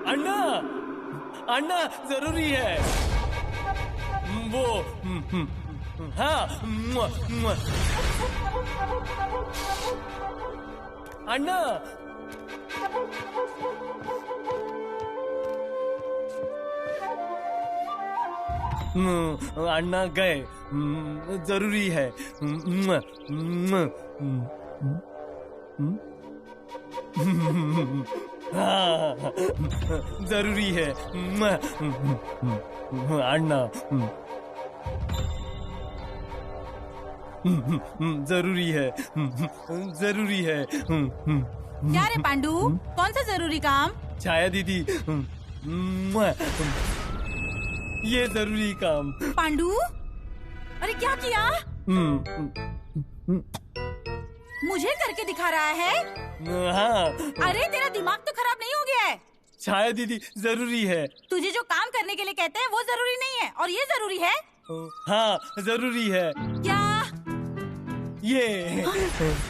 अन्ना, अन्ना जरूरी है वो। हाँ, अन्ना। अन्ना गए, जरूरी है। जरूरी है अन्ना, जरूरी है, जरूरी है। क्या रे पांडू, कौन सा जरूरी काम? छाया दीदी, ये जरूरी काम। पांडू, अरे क्या किया? मुझे करके दिखा रहा है? हाँ। अरे तेरा दिमाग तो खराब नहीं हो गया है? छाया दीदी जरूरी है। तुझे जो काम करने के लिए कहते हैं वो जरूरी नहीं है, और ये जरूरी है। हाँ जरूरी है। क्या? ये।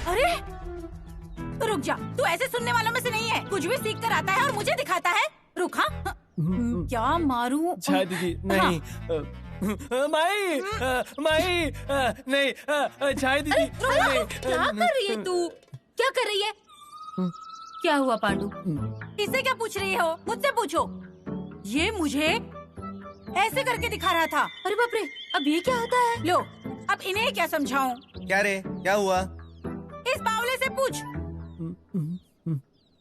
अरे रुक जा, तू ऐसे सुनने वालों में से नहीं है। कुछ भी सीख कर आता है और मुझे दिखाता है। रुक। हाँ, क्या मारूं? छाया दीदी नहीं। माई, माई, नहीं, छाया दीदी नहीं। क्या कर रही है तू? क्या कर रही है? क्या हुआ पांडू? इससे क्या पूछ रही हो? मुझसे पूछो। ये मुझे ऐसे करके दिखा रहा था। अरे बाप रे, अब ये क्या होता है? लो, अब इन्हें क्या समझाऊं? क्या रे, क्या हुआ? इस बावले से पूछ।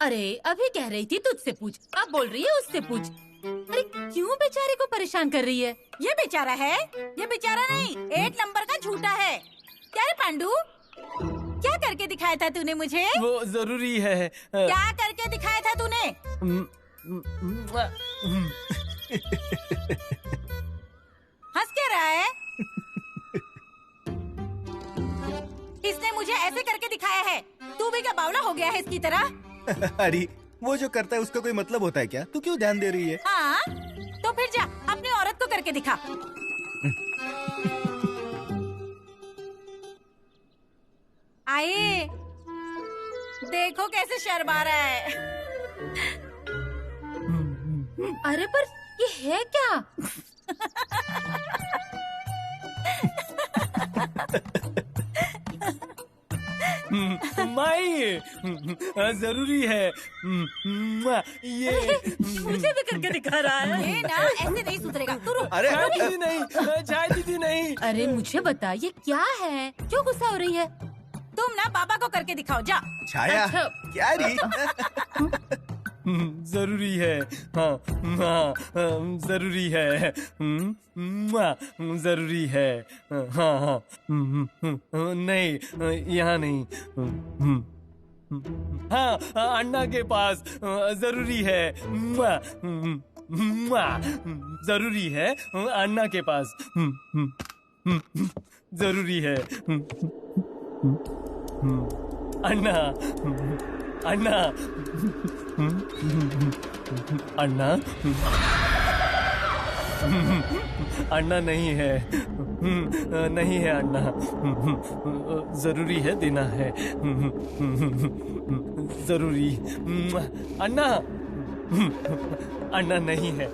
अरे अभी कह रही थी तुझसे पूछ, अब बोल रही है उससे पूछ। अरे क्यों बेचारे को परेशान कर रही है? ये बेचारा है? ये बेचारा नहीं, 8 नंबर का झूठा है। क्या रे पांडू, क्या करके दिखाया था तूने मुझे? वो जरूरी है। क्या करके दिखाया था तूने? हंस क्या रहा है? इसने मुझे ऐसे करके दिखाया है। तू भी क्या बावला हो गया है इसकी तरह? अरे वो जो करता है उसका कोई मतलब होता है क्या? तू क्यों ध्यान दे रही है? हाँ, तो फिर जा अपनी औरत को करके दिखा। आए, देखो कैसे शर्मा रहा है। अरे पर ये है क्या? माई, जरूरी है ये। मुझे भी करके दिखा रहा है। ये ना ऐसे नहीं सुधरेगा। तू रुक। अरे छाया दीदी नहीं, छाया दीदी नहीं। अरे मुझे बता, ये क्या है? क्यों गुस्सा हो रही है? तुम ना बाबा को करके दिखाओ, जा। छाया, अच्छा। क्या री? जरूरी है। हाँ, हाँ, जरूरी है। जरूरी है। हाँ, हाँ, नहीं, यहाँ नहीं। हाँ, अन्ना के पास जरूरी है। जरूरी है अन्ना के पास। जरूरी है अन्ना, अन्ना, अन्ना, अन्ना नहीं है, नहीं है अन्ना। जरूरी है, देना है। जरूरी। अन्ना, अन्ना नहीं है।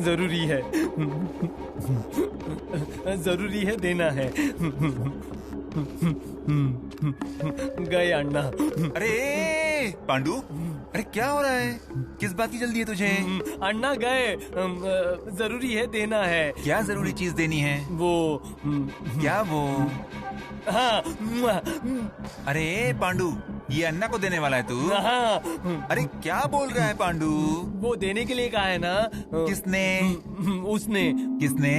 जरूरी है, जरूरी है, देना है। गए अन्ना। अरे पांडू, अरे क्या हो रहा है? किस बात की जल्दी है तुझे? अन्ना गए, जरूरी है, देना है। क्या जरूरी चीज देनी है? वो क्या वो? हाँ। अरे पांडू, ये अन्ना को देने वाला है तू? हाँ। अरे क्या बोल रहा है पांडू? वो देने के लिए कहा है ना। किसने? उसने। किसने?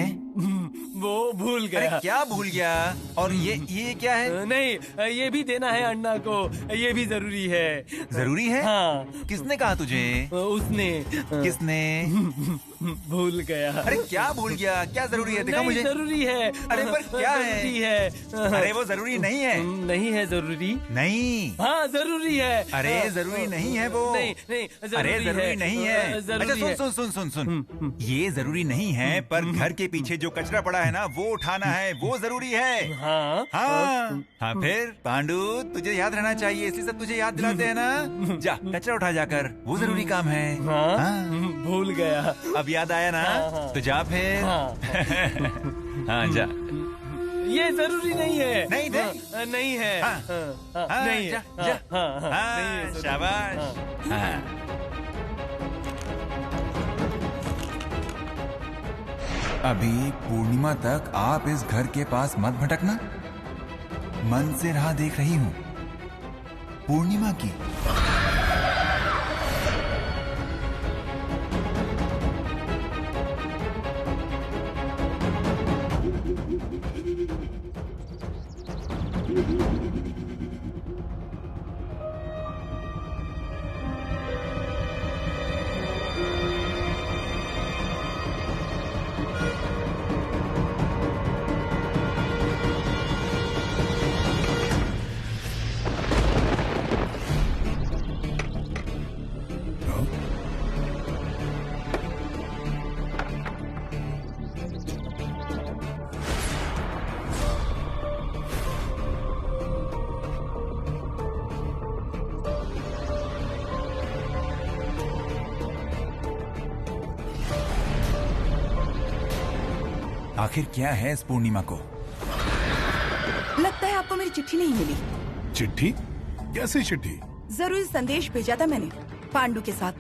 वो भूल अरे गया। क्या भूल गया? और ये क्या है? नहीं, ये भी देना है अन्ना को, ये भी जरूरी है। जरूरी है? हाँ। किसने कहा तुझे? उसने। किसने? भूल गया। अरे क्या भूल गया? क्या जरूरी है? दिखा नहीं, मुझे। जरूरी है। अरे पर क्या है? जरूरी है। अरे वो जरूरी नहीं है। नहीं है जरूरी। नहीं। हाँ जरूरी है। अरे जरूरी नहीं है वो। नहीं, अरे जरूरी नहीं है। जरूरी अच्छा है। सुन सुन सुन सुन सुन सुन, ये जरूरी नहीं है पर घर के पीछे जो कचरा पड़ा है ना वो उठाना है, वो जरूरी है। हाँ हाँ फिर पांडु, तुझे याद रहना चाहिए, इसलिए सब तुझे याद दिलाते हैं ना। जा कचरा उठा जाकर, वो जरूरी काम है। हाँ भूल गया। अब याद आया ना, तो जा फिर। हाँ जा। ये जरूरी नहीं है। नहीं थे? नहीं है। नहीं है। जा जा। नहीं है जरूरी। शाबाश। हाँ। अभी पूर्णिमा तक आप इस घर के पास मत भटकना। मन से राह देख रही हूँ पूर्णिमा की। आखिर क्या है इस पूर्णिमा को? लगता है आपको मेरी चिट्ठी नहीं मिली। चिट्ठी? कैसी चिट्ठी? जरूरी संदेश भेजा था मैंने पांडु के साथ।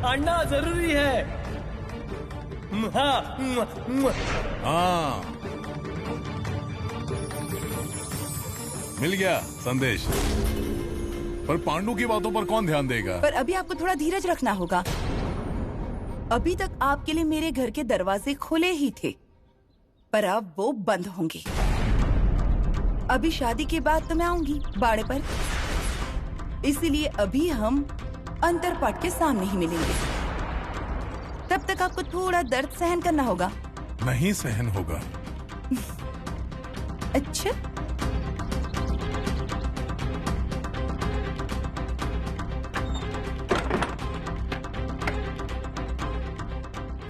अन्ना जरूरी है। हाँ। हाँ, मिल गया संदेश। पर पांडु की बातों पर कौन ध्यान देगा? पर अभी आपको थोड़ा धीरज रखना होगा। अभी तक आपके लिए मेरे घर के दरवाजे खुले ही थे, पर अब वो बंद होंगे। अभी शादी के बाद तो मैं आऊंगी बाड़े पर, इसीलिए अभी हम अंतरपाट के सामने ही मिलेंगे। तब तक आपको थोड़ा दर्द सहन करना होगा। नहीं सहन होगा। अच्छा,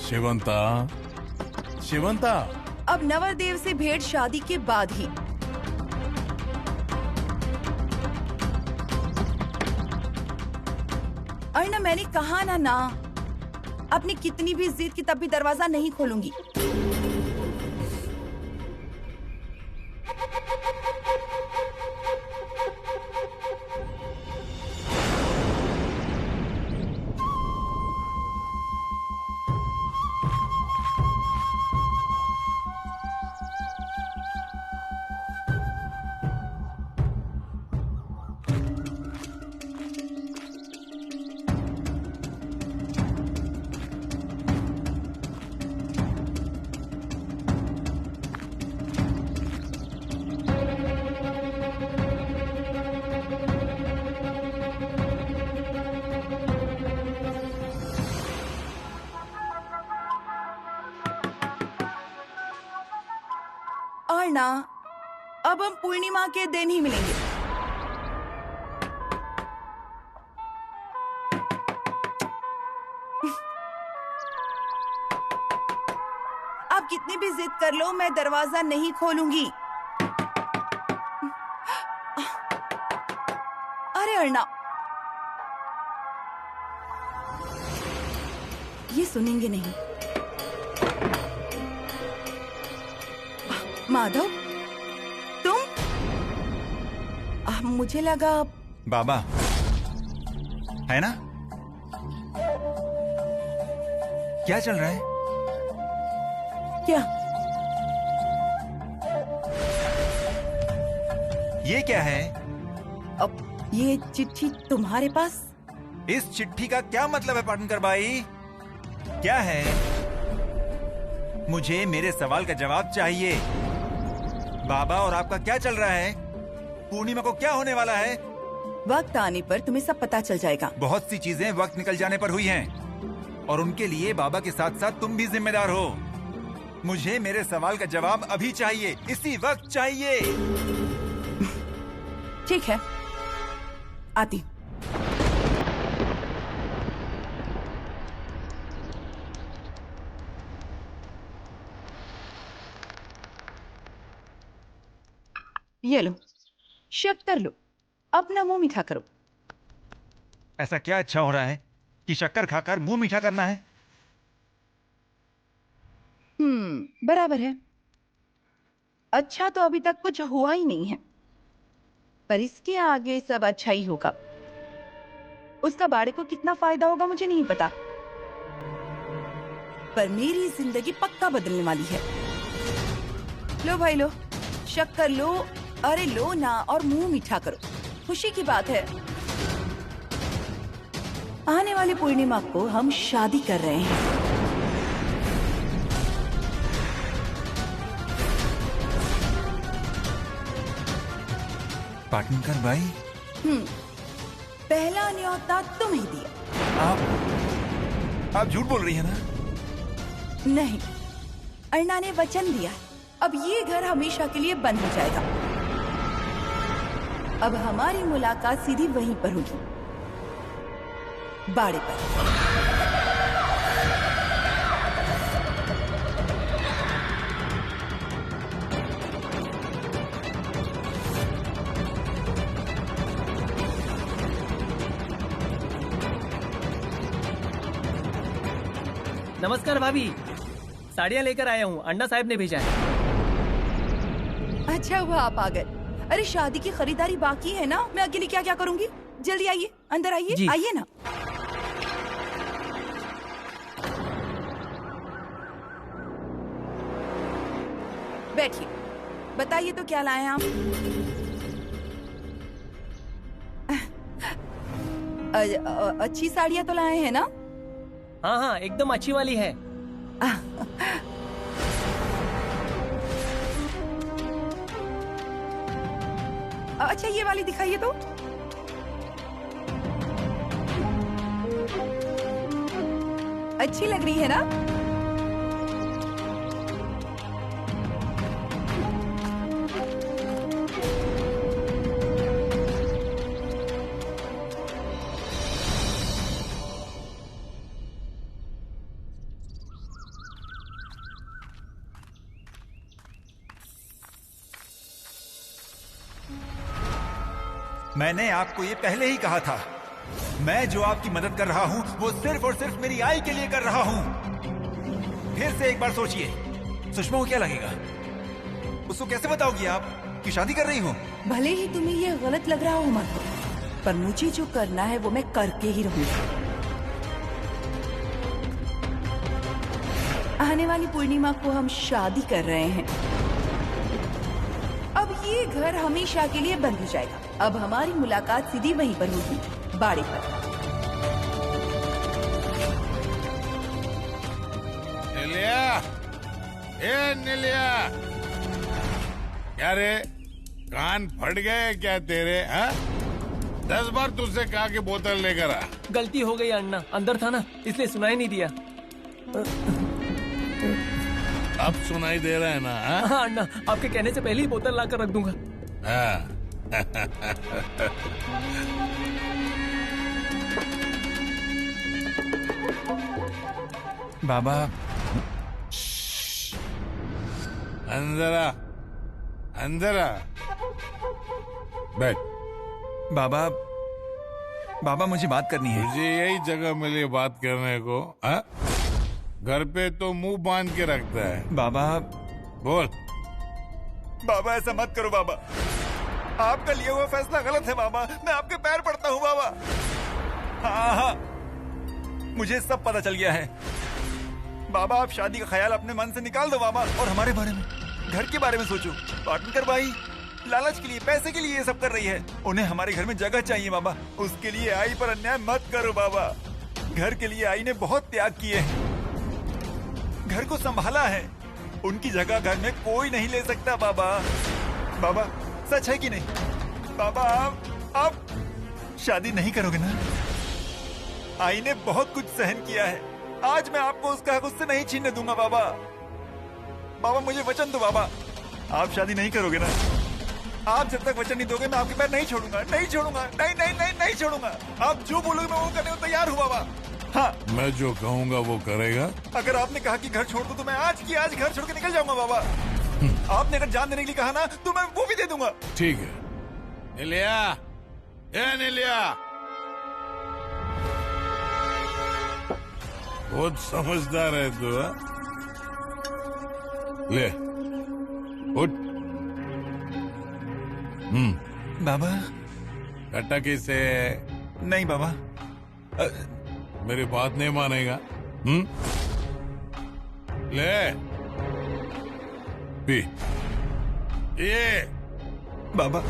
शिवंता, शिवंता। अब नवरदेव से भेंट शादी के बाद ही। अर्णा, मैंने कहा ना, अपनी कितनी भी जिद की तब भी दरवाजा नहीं खोलूंगी। अर्णा, अब हम पूर्णिमा के दिन ही मिलेंगे। आप कितनी भी जिद कर लो, मैं दरवाजा नहीं खोलूंगी। अरे अर्णा, ये सुनेंगे नहीं। माधव, तुम? मुझे लगा बाबा है ना? क्या चल रहा है? क्या? ये क्या है? अब ये चिट्ठी तुम्हारे पास? इस चिट्ठी का क्या मतलब है पाटनकर भाई? क्या है? मुझे मेरे सवाल का जवाब चाहिए। बाबा, और आपका क्या चल रहा है? पूर्णिमा को क्या होने वाला है? वक्त आने पर तुम्हें सब पता चल जाएगा। बहुत सी चीजें वक्त निकल जाने पर हुई हैं, और उनके लिए बाबा के साथ साथ तुम भी जिम्मेदार हो। मुझे मेरे सवाल का जवाब अभी चाहिए, इसी वक्त चाहिए। ठीक है, आती। ये लो, शक्कर लो, अपना मुंह मीठा करो। ऐसा क्या अच्छा हो रहा है कि शक्कर खाकर मुंह मीठा करना है? बराबर है। अच्छा तो अभी तक कुछ हुआ ही नहीं है, पर इसके आगे सब अच्छा ही होगा। उसका बाड़े को कितना फायदा होगा मुझे नहीं पता, पर मेरी जिंदगी पक्का बदलने वाली है। लो भाई लो, शक्कर लो, अरे लो ना, और मुंह मीठा करो। खुशी की बात है, आने वाली पूर्णिमा को हम शादी कर रहे हैं। पाटनकर भाई, पहला न्योता तुम ही दिया। आप झूठ बोल रही हैं ना? नहीं, अर्णा ने वचन दिया, अब ये घर हमेशा के लिए बंद हो जाएगा। अब हमारी मुलाकात सीधी वहीं पर होगी, बाड़े पर। नमस्कार भाभी, साड़ियाँ लेकर आया हूँ, अन्ना साहब ने भेजा है। अच्छा हुआ आप आ गए। अरे शादी की खरीदारी बाकी है ना, मैं अकेली क्या क्या करूंगी। जल्दी आइए, अंदर आइए, आइए ना। बैठिए, बताइए तो क्या लाए हैं आप? अच्छी साड़ियाँ तो लाए हैं ना? हाँ हाँ, एकदम अच्छी वाली है। अच्छा ये वाली दिखाइए तो। अच्छी लग रही है ना? मैंने आपको ये पहले ही कहा था, मैं जो आपकी मदद कर रहा हूं वो सिर्फ और सिर्फ मेरी आई के लिए कर रहा हूं। फिर से एक बार सोचिए, सुषमा को क्या लगेगा? उसको कैसे बताओगी आप कि शादी कर रही हो? भले ही तुम्हें ये गलत लग रहा हो मत, पर मुझे जो करना है वो मैं करके ही रहूंगी। आने वाली पूर्णिमा को हम शादी कर रहे हैं। अब ये घर हमेशा के लिए बंद हो जाएगा। अब हमारी मुलाकात सीधी वहीं पर होगी, बाड़े पर। नीलिया, ए नीलिया, क्या रे, कान फट गए क्या तेरे? हाँ? 10 बार तुझसे कहा कि बोतल लेकर आ। गलती हो गई अन्ना, अंदर था ना, इसलिए सुनाई नहीं दिया। अब सुनाई दे रहा है ना? हाँ? हाँ अन्ना, आपके कहने से पहले ही बोतल लाकर रख दूंगा। हाँ। बाबा, अंदर आ, अंदर आ, बैठ। बाबा, बाबा मुझे बात करनी है। मुझे यही जगह मिली बात करने को। हाँ? घर पे तो मुंह बांध के रखता है। बाबा, बोल। बाबा ऐसा मत करो बाबा, आपका लिया हुआ फैसला गलत है बाबा, मैं आपके पैर पड़ता हूँ बाबा। हाँ हाँ, मुझे सब पता चल गया है बाबा। आप शादी का ख्याल अपने मन से निकाल दो बाबा, और हमारे बारे में, घर के बारे में सोचो। पाटनकर भाई लालच के लिए, पैसे के लिए ये सब कर रही है। उन्हें हमारे घर में जगह चाहिए बाबा, उसके लिए आई पर अन्याय मत करो बाबा। घर के लिए आई ने बहुत त्याग किए हैं, घर को संभाला है, उनकी जगह घर में कोई नहीं ले सकता बाबा। बाबा सच है कि नहीं? बाबा आप शादी नहीं करोगे ना? आई ने बहुत कुछ सहन किया है, आज मैं आपको उसका हक उससे नहीं छीनने दूंगा बाबा। बाबा मुझे वचन दो बाबा, आप शादी नहीं करोगे ना? आप जब तक वचन नहीं दोगे मैं आपके पैर नहीं छोड़ूंगा, नहीं छोड़ूंगा, नहीं नहीं नहीं नहीं छोड़ूंगा। आप जो बोलोगे मैं वो करने को तैयार हूँ बाबा। हाँ, मैं जो कहूँगा वो करेगा। अगर आपने कहा कि घर छोड़ दो तो मैं आज की आज घर छोड़ के निकल जाऊंगा बाबा। आपने अगर जान देने के लिए कहा ना तो मैं वो भी दे दूंगा। ठीक है नीलिया, ए नीलिया, बहुत समझदार है तू। हाँ? ले उठ। बाबा कटकी से नहीं बाबा। मेरी बात नहीं मानेगा। ले पी ये। बाबा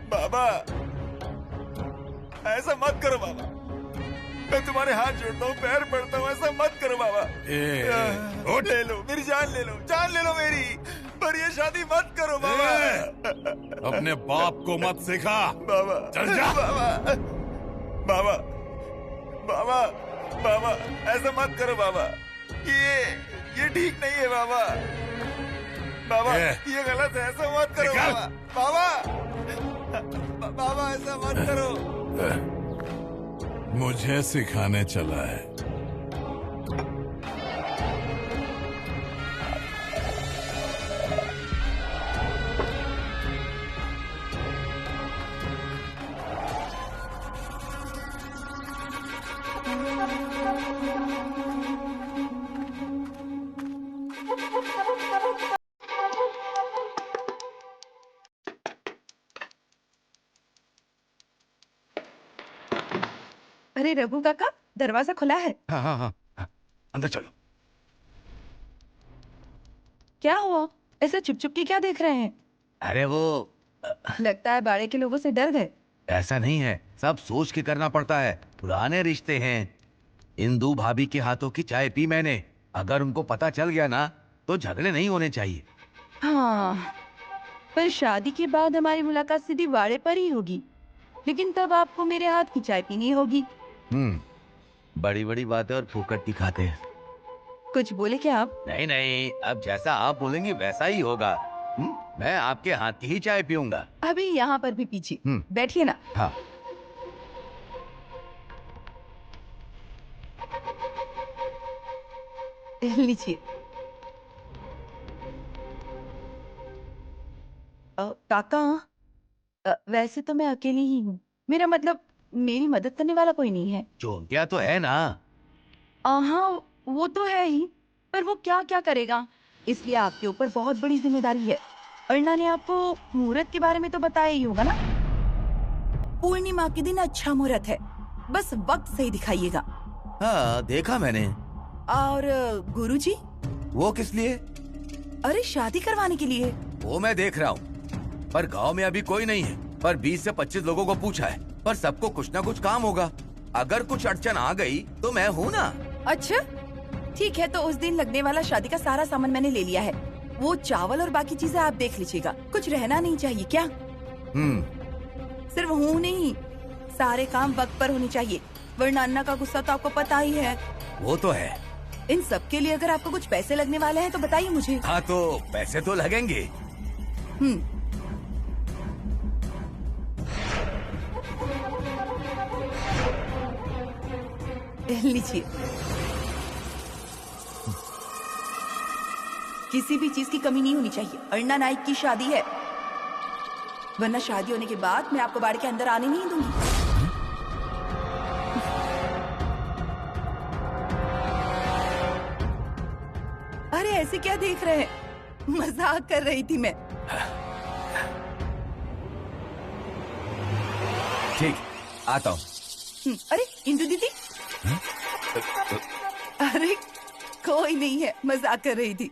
बाबा ऐसा मत करो बाबा, मैं तुम्हारे हाथ जोड़ता हूँ, पैर पड़ता हूँ, ऐसा मत करो बाबा। उठ। ले लो मेरी जान, ले लो जान, ले लो मेरी, पर ये शादी मत करो बाबा। अपने बाप को मत सिखा बाबा चल जा। बाबा बाबा बाबा बाबा ऐसा मत करो बाबा, ये ठीक नहीं है बाबा। बाबा ये गलत है, ऐसा मत करो बाबा। बाबा बाबा ऐसा मत करो। मुझे सिखाने चला है। अरे रघु काका, दरवाजा खुला है। हाँ हाँ हाँ हाँ, अंदर चलो। क्या हुआ, ऐसा चुप चुप के क्या देख रहे हैं? अरे वो लगता है बाड़े के लोगों से डर गए। ऐसा नहीं है, सब सोच के करना पड़ता है, पुराने रिश्ते हैं। इंदु भाभी के हाथों की चाय पी मैंने, अगर उनको पता चल गया ना तो झगड़े नहीं होने चाहिए। हाँ, पर शादी के बाद हमारी मुलाकात सीधी बाड़े पर ही होगी, लेकिन तब आपको मेरे हाथ की चाय पीनी होगी। बड़ी बड़ी बातें और फूकट की खाते हैं। कुछ बोले क्या आप? नहीं नहीं, अब जैसा आप बोलेंगे वैसा ही होगा। मैं आपके हाथ की ही चाय पीऊंगा। अभी यहाँ पर भी पीछे बैठिए ना। हाँ। लीजिए। काका, वैसे तो मैं अकेली ही हूँ, मेरा मतलब मेरी मदद करने वाला कोई नहीं है। चोंटिया तो है ना। हाँ वो तो है ही, पर वो क्या क्या करेगा, इसलिए आपके ऊपर बहुत बड़ी जिम्मेदारी है। अर्णा ने आपको मुहूर्त के बारे में तो बताया ही होगा ना? पूर्णिमा के दिन अच्छा मुहूर्त है, बस वक्त सही दिखाइएगा। हाँ देखा मैंने। और गुरुजी? वो किस लिए? अरे शादी करवाने के लिए। वो मैं देख रहा हूँ, पर गांव में अभी कोई नहीं है। पर 20 से 25 लोगों को पूछा है, पर सबको कुछ ना कुछ काम होगा। अगर कुछ अड़चन आ गई तो मैं हूँ ना। अच्छा ठीक है, तो उस दिन लगने वाला शादी का सारा सामान मैंने ले लिया है। वो चावल और बाकी चीजें आप देख लीजिएगा, कुछ रहना नहीं चाहिए क्या? सिर्फ हूँ नहीं, सारे काम वक्त पर होने चाहिए, वरना अन्ना का गुस्सा तो आपको पता ही है। वो तो है। इन सब के लिए अगर आपको कुछ पैसे लगने वाले हैं तो बताइए मुझे। हाँ तो पैसे तो लगेंगे। लीजिए। किसी भी चीज की कमी नहीं होनी चाहिए। अर्णा नाइक की शादी है, वरना शादी होने के बाद मैं आपको बाड़ के अंदर आने नहीं दूंगी। अरे ऐसे क्या देख रहे हैं, मजाक कर रही थी मैं। ठीक, आता हूँ। अरे इंदु दीदी। अरे कोई नहीं है, मजाक कर रही थी।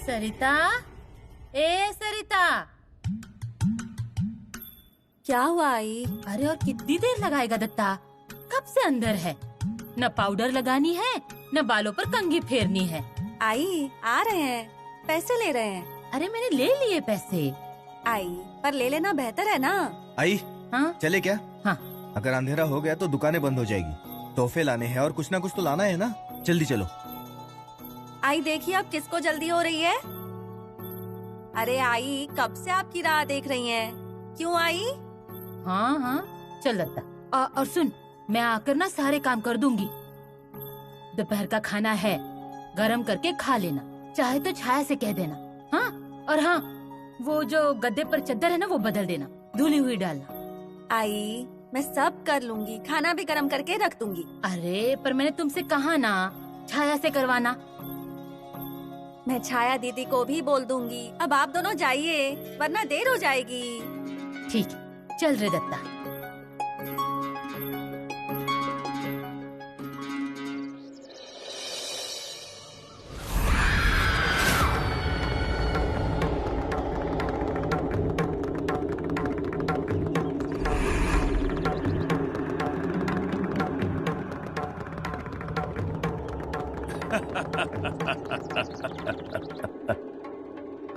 सरिता, ए सरिता, क्या हुआ आई? अरे और कितनी देर लगाएगा दत्ता? कब से अंदर है? न पाउडर लगानी है, न बालों पर कंघी फेरनी है। आई आ रहे हैं, पैसे ले रहे हैं। अरे मैंने ले लिए पैसे। आई पर ले लेना बेहतर है ना। आई हाँ चले क्या? हाँ। अगर अंधेरा हो गया तो दुकानें बंद हो जाएगी। तोहफे लाने हैं और कुछ ना कुछ तो लाना है ना। जल्दी चलो। आई देखिए अब किसको जल्दी हो रही है। अरे आई कब से आपकी राह देख रही हैं। क्यों आई? हाँ हाँ चल लता। और सुन, मैं आकर ना सारे काम कर दूंगी। दोपहर का खाना है, गरम करके खा लेना, चाहे तो छाया से कह देना। हाँ और हाँ, वो जो गद्दे पर चादर है ना वो बदल देना, धुली हुई डालना। आई मैं सब कर लूंगी, खाना भी गरम करके रख दूंगी। अरे पर मैंने तुमसे कहा ना छाया से करवाना। मैं छाया दीदी को भी बोल दूंगी। अब आप दोनों जाइए वरना देर हो जाएगी। ठीक है, चल रे दत्ता।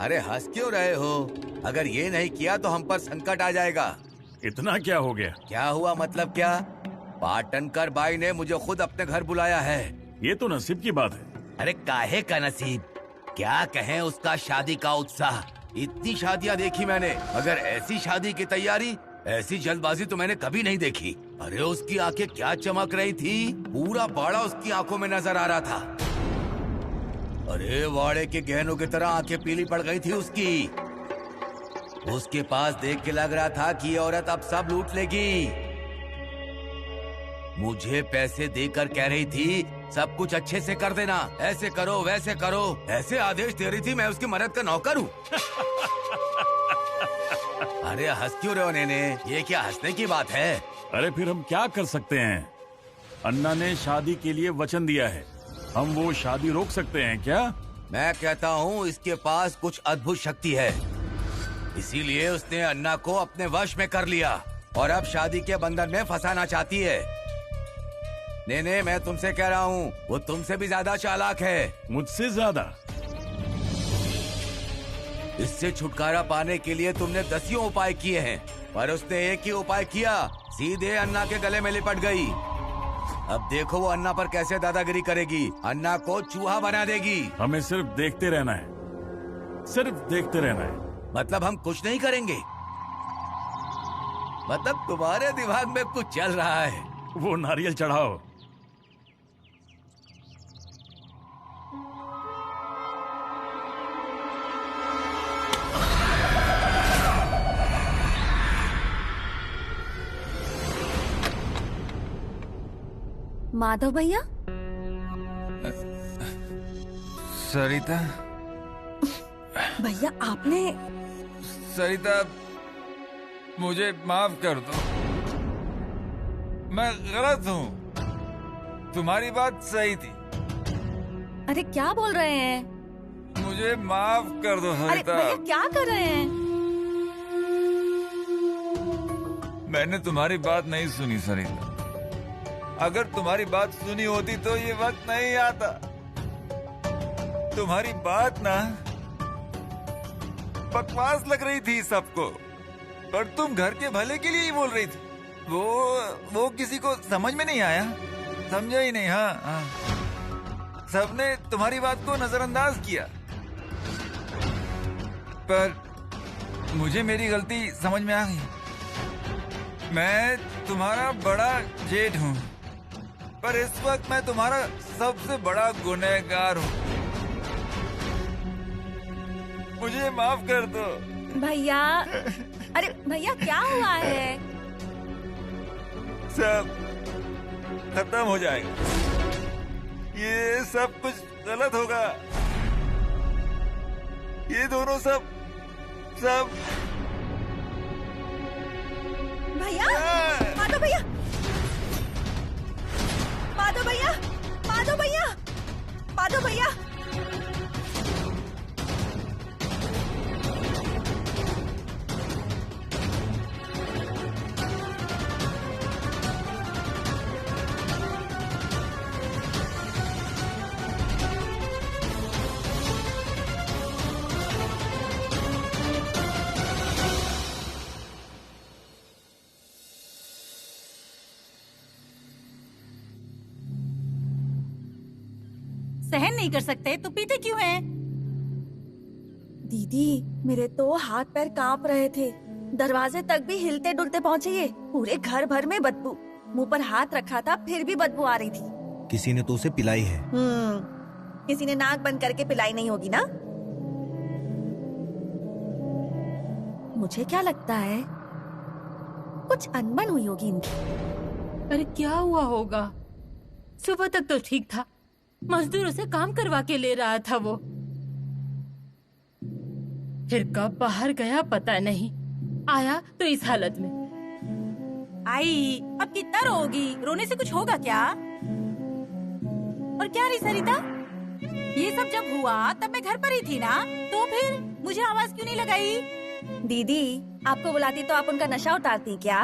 अरे हंस क्यों रहे हो? अगर ये नहीं किया तो हम पर संकट आ जाएगा। इतना क्या हो गया? क्या हुआ मतलब क्या? पाटनकर बाई ने मुझे खुद अपने घर बुलाया है। ये तो नसीब की बात है। अरे काहे का नसीब, क्या कहें उसका शादी का उत्साह। इतनी शादियां देखी मैंने, मगर ऐसी शादी की तैयारी, ऐसी जल्दबाजी तो मैंने कभी नहीं देखी। अरे उसकी आंखें क्या चमक रही थी, पूरा बाड़ा उसकी आंखों में नजर आ रहा था। अरे वाड़े के गहनों की तरह आंखें पीली पड़ गई थी उसकी। उसके पास देख के लग रहा था कि ये औरत अब सब लूट लेगी। मुझे पैसे देकर कह रही थी सब कुछ अच्छे से कर देना, ऐसे करो वैसे करो, ऐसे आदेश दे रही थी मैं उसकी मदद का नौकर हूँ। अरे हंस क्यों रहे हो नेने, ये क्या हंसने की बात है? अरे फिर हम क्या कर सकते हैं? अन्ना ने शादी के लिए वचन दिया है, हम वो शादी रोक सकते हैं क्या? मैं कहता हूँ इसके पास कुछ अद्भुत शक्ति है, इसीलिए उसने अन्ना को अपने वश में कर लिया और अब शादी के बंधन में फंसाना चाहती है। नेने मैं तुमसे कह रहा हूँ, वो तुमसे भी ज्यादा चालाक है। मुझसे ज्यादा? इससे छुटकारा पाने के लिए तुमने दसियों उपाय किए हैं, पर उसने एक ही उपाय किया, सीधे अन्ना के गले में लिपट गई। अब देखो वो अन्ना पर कैसे दादागिरी करेगी, अन्ना को चूहा बना देगी। हमें सिर्फ देखते रहना है, सिर्फ देखते रहना है। मतलब हम कुछ नहीं करेंगे? मतलब तुम्हारे दिमाग में कुछ चल रहा है? वो नारियल चढ़ाओ। माधव भैया, सरिता, भैया आपने। सरिता मुझे माफ कर दो, मैं गलत हूँ, तुम्हारी बात सही थी। अरे क्या बोल रहे हैं? मुझे माफ कर दो अरे सरिता। भैया क्या कर रहे हैं? मैंने तुम्हारी बात नहीं सुनी सरिता, अगर तुम्हारी बात सुनी होती तो ये वक्त नहीं आता। तुम्हारी बात ना बकवास लग रही थी सबको, पर तुम घर के भले के लिए ही बोल रही थी। वो किसी को समझ में नहीं आया, समझा ही नहीं। हाँ, सबने तुम्हारी बात को नजरअंदाज किया, पर मुझे मेरी गलती समझ में आ गई। मैं तुम्हारा बड़ा जेठ हूँ, पर इस वक्त मैं तुम्हारा सबसे बड़ा गुनहगार हूँ। मुझे माफ कर दो भैया। अरे भैया क्या हुआ है? सब खत्म हो जाएगा, ये सब कुछ गलत होगा, ये दोनों सब भैया, माधव भैया, माधव भैया, माधव भैया, माधव भैया। नहीं कर सकते तो पीते क्यों हैं? दीदी मेरे तो हाथ पैर कांप रहे थे, दरवाजे तक भी हिलते डुलते पहुँचे ये। पूरे घर भर में बदबू, मुंह पर हाथ रखा था फिर भी बदबू आ रही थी। किसी ने तो उसे पिलाई है। किसी ने नाक बंद करके पिलाई नहीं होगी ना। मुझे क्या लगता है कुछ अनबन हुई होगी इनकी। अरे क्या हुआ होगा? सुबह तक तो ठीक था, मजदूरों से काम करवा के ले रहा था वो, फिर कब बाहर गया पता नहीं, आया तो इस हालत में। आई अब कितना रोगी, रोने से कुछ होगा क्या? और क्या रही सरिता, ये सब जब हुआ तब मैं घर पर ही थी ना, तो फिर मुझे आवाज क्यों नहीं लगाई? दीदी आपको बुलाती तो आप उनका नशा उतारती क्या?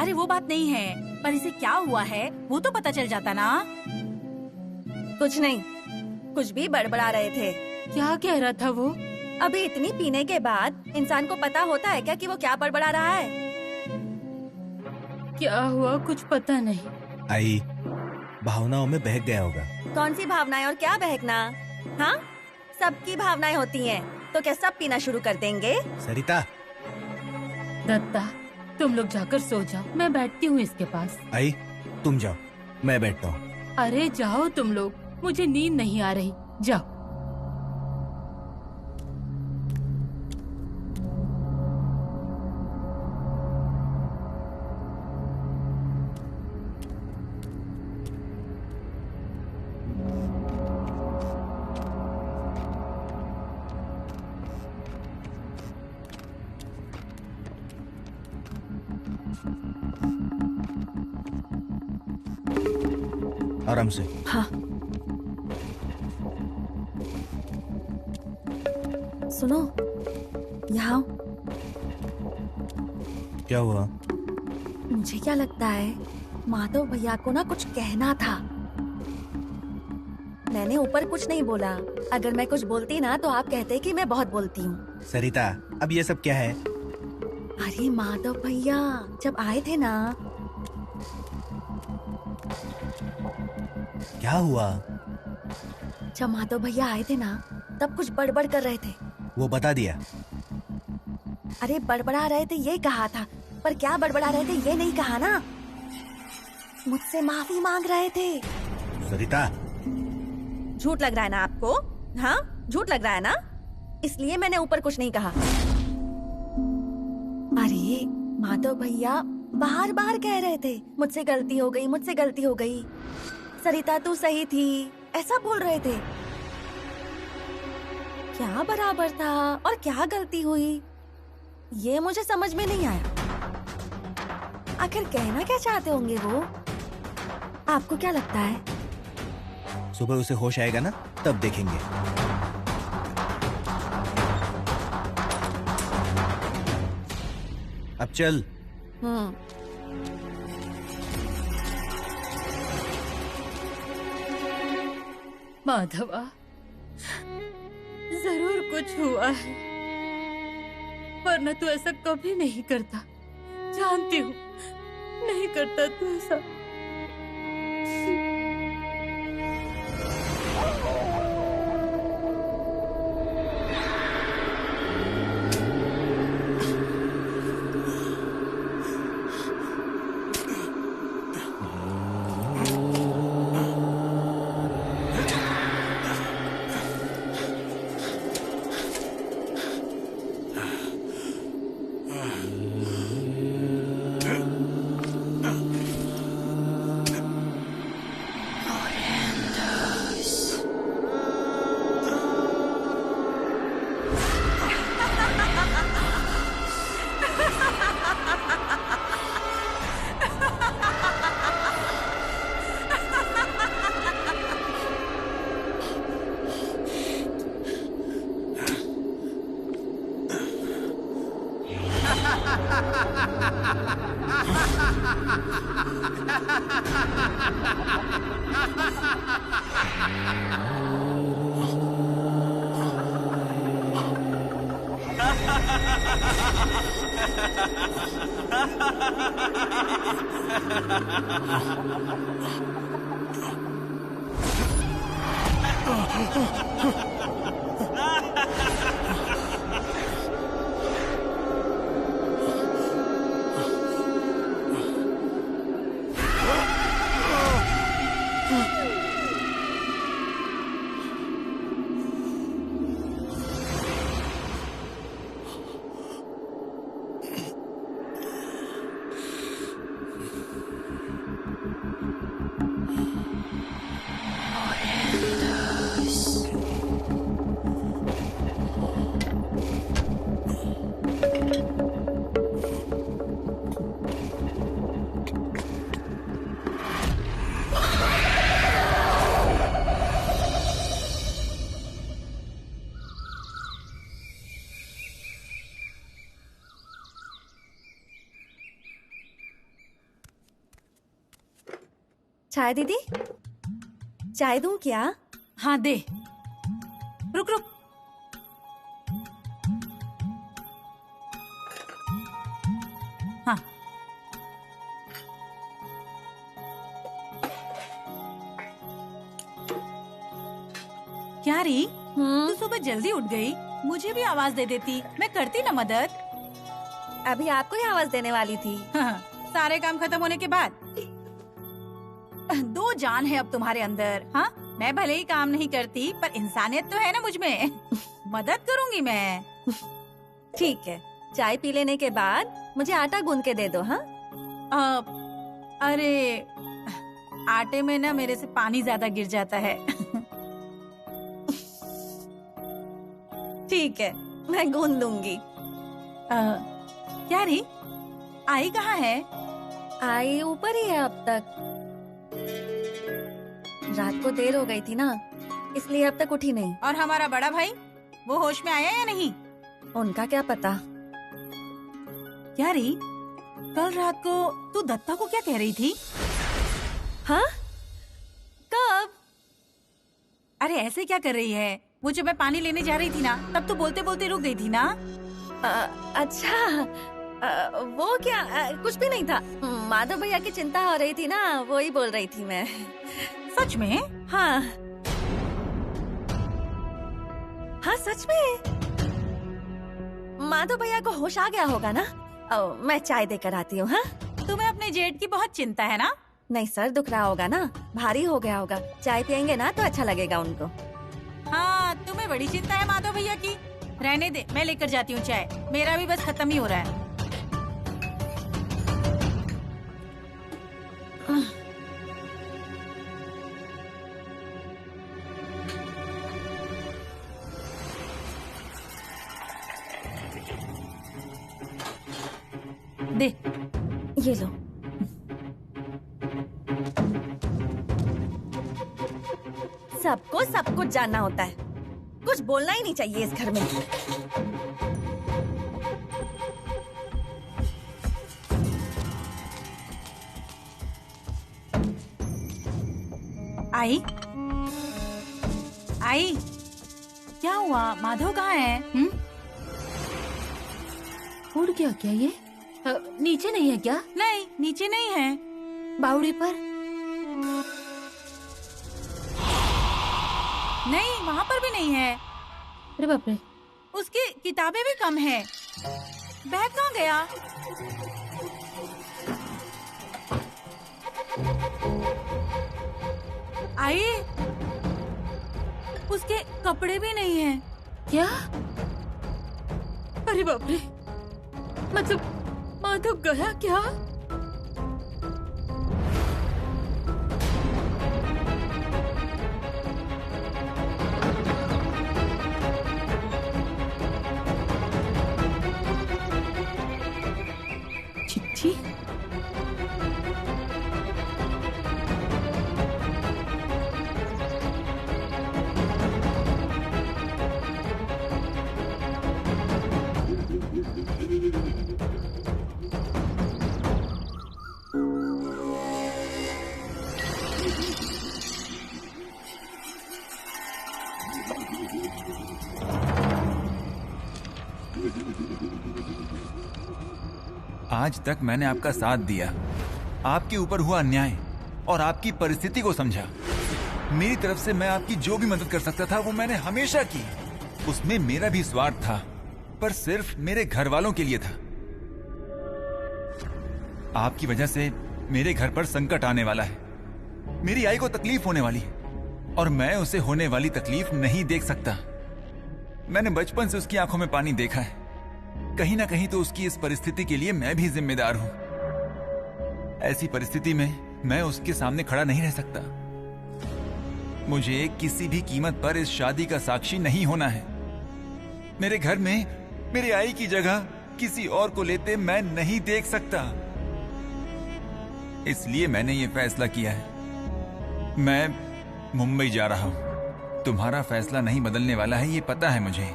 अरे वो बात नहीं है, पर इसे क्या हुआ है वो तो पता चल जाता ना। कुछ नहीं, कुछ भी बड़बड़ा रहे थे। क्या कह रहा था वो? अभी इतनी पीने के बाद इंसान को पता होता है क्या कि वो क्या बड़बड़ा रहा है? क्या हुआ कुछ पता नहीं। आई भावनाओं में बहक गया होगा। कौन सी भावनाएं और क्या बहकना? हाँ, सबकी भावनाएं होती हैं, तो क्या सब पीना शुरू कर देंगे? सरिता। दत्ता तुम लोग जाकर सो जाओ, मैं बैठती हूँ इसके पास। आई तुम जाओ, मैं बैठता हूँ। अरे जाओ तुम लोग, मुझे नींद नहीं आ रही, जाओ। आराम से। हाँ। सुनो, यहाँ क्या हुआ? मुझे क्या लगता है माधव भैया को ना कुछ कहना था। मैंने ऊपर कुछ नहीं बोला, अगर मैं कुछ बोलती ना तो आप कहते कि मैं बहुत बोलती हूँ। सरिता अब ये सब क्या है? अरे माधव भैया जब आए थे ना। क्या हुआ? जब माधव भैया आए थे ना तब कुछ बड़बड़ कर रहे थे। वो बता दिया। अरे बड़बड़ा रहे थे ये कहा था, पर क्या बड़बड़ा रहे थे ये नहीं कहा ना। मुझसे माफी मांग रहे थे। सरिता झूठ लग रहा है ना आपको? हाँ झूठ लग रहा है ना, इसलिए मैंने ऊपर कुछ नहीं कहा। अरे माधव भैया बार बार कह रहे थे मुझसे गलती हो गई, मुझसे गलती हो गई, सरिता तू सही थी, ऐसा बोल रहे थे। क्या बराबर था और क्या गलती हुई ये मुझे समझ में नहीं आया। आखिर कहना क्या चाहते होंगे वो? आपको क्या लगता है? सुबह उसे होश आएगा ना तब देखेंगे। अब चल। माधवा जरूर कुछ हुआ है, वरना तू ऐसा कभी नहीं करता, जानती हूँ नहीं करता तू ऐसा। चाय दीदी, चाय दूं क्या? हाँ दे। रुक रुक। हाँ क्या री, तू सुबह जल्दी उठ गई? मुझे भी आवाज दे देती, मैं करती ना मदद। अभी आपको ही आवाज देने वाली थी। हाँ, सारे काम खत्म होने के बाद। दो जान है अब तुम्हारे अंदर। हाँ, मैं भले ही काम नहीं करती पर इंसानियत तो है ना मुझ में। मदद करूंगी मैं। ठीक है, चाय पी लेने के बाद मुझे आटा गूंद के दे दो। हाँ अरे आटे में ना मेरे से पानी ज्यादा गिर जाता है। ठीक है, मैं गूंद दूंगी। क्या री, आई कहाँ है? आई ऊपर ही है अब तक। रात को देर हो गई थी ना, इसलिए अब तक उठी नहीं। और हमारा बड़ा भाई, वो होश में आया या नहीं? उनका क्या पता। क्या री, कल रात को तू दत्ता को क्या कह रही थी? हाँ, कब? अरे ऐसे क्या कर रही है? वो जब मैं पानी लेने जा रही थी ना, तब तो बोलते बोलते रुक गई थी ना। अच्छा, वो क्या, कुछ भी नहीं था। माधव भैया की चिंता हो रही थी ना, वो ही बोल रही थी मैं। सच में? हाँ हाँ सच में। माधव भैया को होश आ गया होगा ना। मैं चाय देकर आती हूँ। हाँ, तुम्हें अपने जेठ की बहुत चिंता है ना? नहीं, सर दुख रहा होगा ना, भारी हो गया होगा। चाय पियेंगे ना तो अच्छा लगेगा उनको। हाँ, तुम्हें बड़ी चिंता है माधव भैया की। रहने दे, मैं लेकर जाती हूँ चाय। मेरा भी बस खत्म ही हो रहा है। दे, ये लो। सबको सब कुछ जानना होता है, कुछ बोलना ही नहीं चाहिए इस घर में। आई आई, क्या हुआ? माधव कहाँ है? उड़ गया क्या ये? नीचे नहीं है क्या? नहीं, नीचे नहीं है। बावड़ी पर? नहीं, वहाँ पर भी नहीं है। अरे बाप रे, उसकी किताबें भी कम है। बैग कहाँ गया? आई, उसके कपड़े भी नहीं है। क्या? अरे बाप रे, मतलब माधव गया क्या? चिट्ठी? आज तक मैंने आपका साथ दिया, आपके ऊपर हुआ अन्याय और आपकी परिस्थिति को समझा, मेरी तरफ से मैं आपकी जो भी मदद कर सकता था वो मैंने हमेशा की। उसमें मेरा भी स्वार्थ था, पर सिर्फ मेरे घर वालों के लिए था। आपकी वजह से मेरे घर पर संकट आने वाला है, मेरी आई को तकलीफ होने वाली है, और मैं उसे होने वाली तकलीफ नहीं देख सकता। मैंने बचपन से उसकी आंखों में पानी देखा है। कहीं ना कहीं तो उसकी इस परिस्थिति के लिए मैं भी जिम्मेदार हूं। ऐसी परिस्थिति में मैं उसके सामने खड़ा नहीं रह सकता। मुझे किसी भी कीमत पर इस शादी का साक्षी नहीं होना है। मेरे घर में मेरी आई की जगह किसी और को लेते मैं नहीं देख सकता। इसलिए मैंने ये फैसला किया है। मैं मुंबई जा रहा हूं। तुम्हारा फैसला नहीं बदलने वाला है, ये पता है मुझे,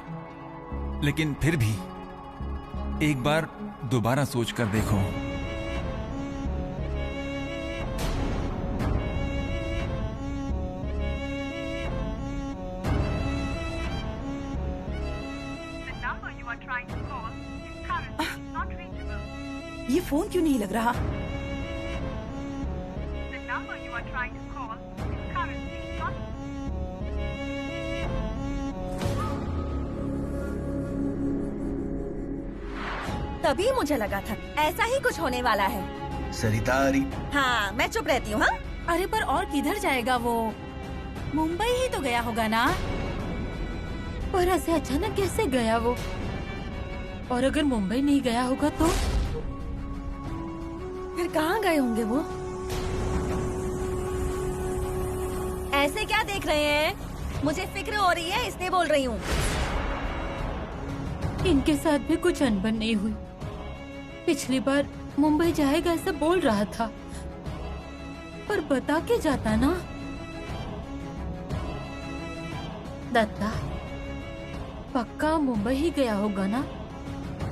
लेकिन फिर भी एक बार दोबारा सोच कर देखो। ये फोन क्यों नहीं लग रहा? तभी मुझे लगा था ऐसा ही कुछ होने वाला है। सरिता आ रही। हाँ, मैं चुप रहती हूँ। हाँ, अरे पर और किधर जाएगा वो? मुंबई ही तो गया होगा ना। पर ऐसे अचानक कैसे गया वो? और अगर मुंबई नहीं गया होगा तो? फिर कहाँ गए होंगे वो? ऐसे क्या देख रहे हैं? मुझे फिक्र हो रही है, इसलिए बोल रही हूँ। इनके साथ भी कुछ अनबन नहीं हुई। पिछली बार मुंबई जाएगा ऐसा बोल रहा था, पर बता के जाता ना। दत्ता पक्का मुंबई ही गया होगा ना?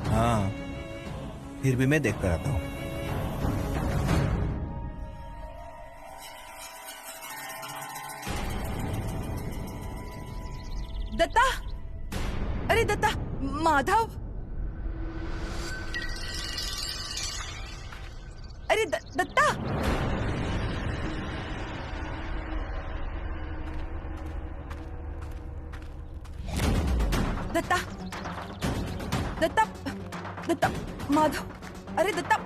हाँ, फिर भी मैं देख कर आता हूँ। दत्ता, अरे दत्ता, माधव, अरे दत्ता, दत्ता, दत्ता, दत्ता, माधव, अरे दत्ता,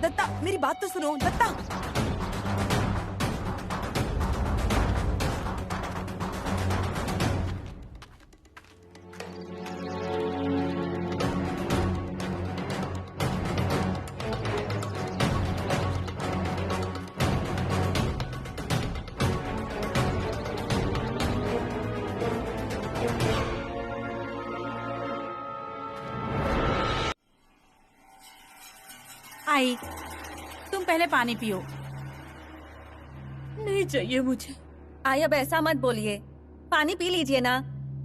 दत्ता, मेरी बात तो सुनो दत्ता। आई, तुम पहले पानी पियो। नहीं चाहिए मुझे। आई, अब ऐसा मत बोलिए, पानी पी लीजिए ना।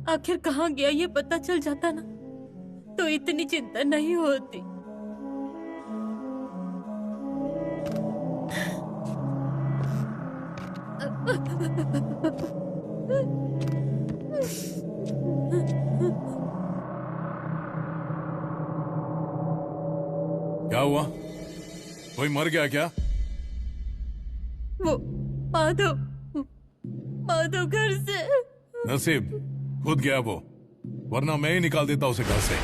आखिर कहाँ गया ये पता चल जाता ना तो इतनी चिंता नहीं होती। क्या हुआ? कोई मर गया क्या? वो माधव, माधव घर से। नसीब खुद गया वो, वरना मैं ही निकाल देता उसे घर से।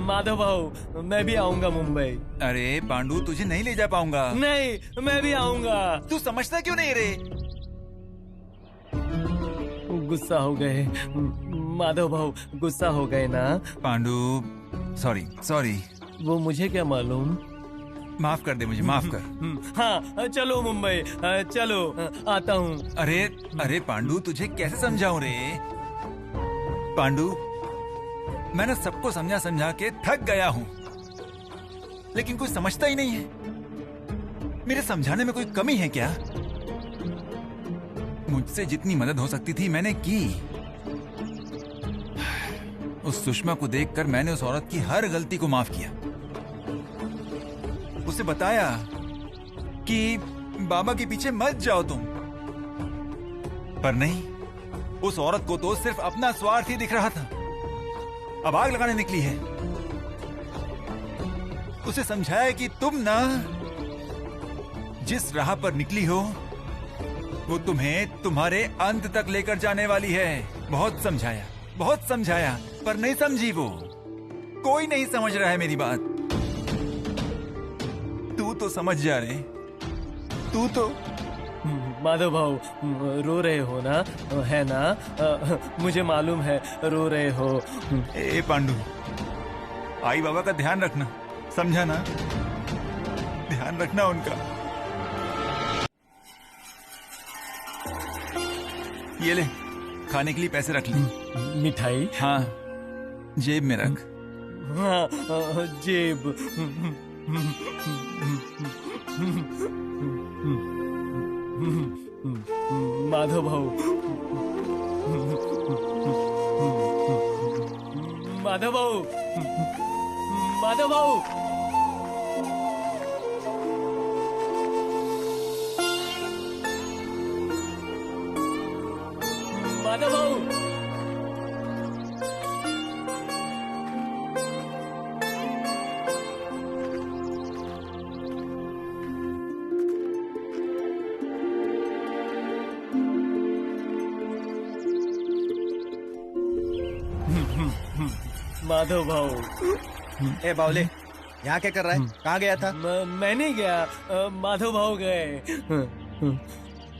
माधव भाऊ, मैं भी आऊंगा मुंबई। अरे पांडु, तुझे नहीं ले जा पाऊंगा। नहीं, मैं भी आऊंगा। तू समझता क्यों नहीं रे? गुस्सा हो गए माधव भाऊ, गुस्सा हो गए ना। Pandu, sorry sorry. वो मुझे क्या मालूम। माफ कर दे मुझे, माफ कर। हाँ, चलो मुंबई, चलो, आता हूँ। अरे अरे पांडु, तुझे कैसे समझाऊं रे? पांडु, मैं ना सबको समझा समझा के थक गया हूँ, लेकिन कोई समझता ही नहीं है। मेरे समझाने में कोई कमी है क्या? मुझसे जितनी मदद हो सकती थी मैंने की। उस सुषमा को देखकर मैंने उस औरत की हर गलती को माफ किया। उसे बताया कि बाबा के पीछे मत जाओ तुम, पर नहीं, उस औरत को तो सिर्फ अपना स्वार्थ ही दिख रहा था। अब आग लगाने निकली है। उसे समझाया कि तुम ना जिस राह पर निकली हो वो तुम्हें तुम्हारे अंत तक लेकर जाने वाली है। बहुत समझाया पर नहीं समझी वो। कोई नहीं समझ रहा है मेरी बात। तू तो समझ जा रे, तू तो। माधव भाऊ रो रहे हो ना, है ना? मुझे मालूम है रो रहे हो। ए पांडु, आई बाबा का ध्यान रखना, समझा ना? ध्यान रखना उनका। ये ले, खाने के लिए पैसे रख ले। मिठाई? हाँ, जेब में रख। हाँ, जेब। माधव भाऊ, माधव भाऊ, माधव भाऊ, माधव भाऊ। माधव भाऊ। ए बावले, यहाँ क्या कर रहा है? कहाँ गया था? मैं नहीं गया, माधव भाऊ गए।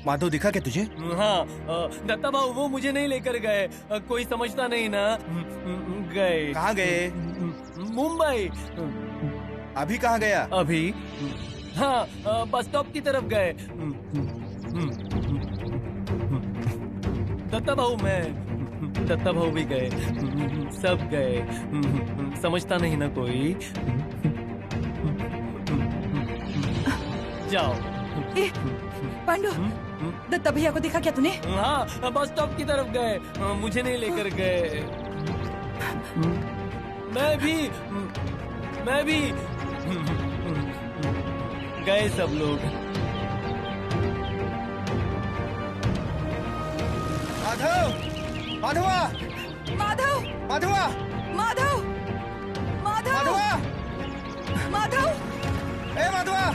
माधव दिखा क्या तुझे? हाँ, दत्ता भाऊ वो मुझे नहीं लेकर गए। कोई समझता नहीं ना। गए। कहाँ गए? मुंबई। अभी कहाँ गया? अभी? हाँ, बस स्टॉप की तरफ गए। दत्ता भाऊ भी गए, सब गए। समझता नहीं ना कोई। जाओ। पांडु, दत्ता भैया को देखा क्या तूने? हाँ, बस स्टॉप की तरफ गए, मुझे नहीं लेकर गए। मैं भी गए सब लोग। माधव, माधवा, माधव, माधवा, माधव, माधव, माधवा, माधव, ए माधवा।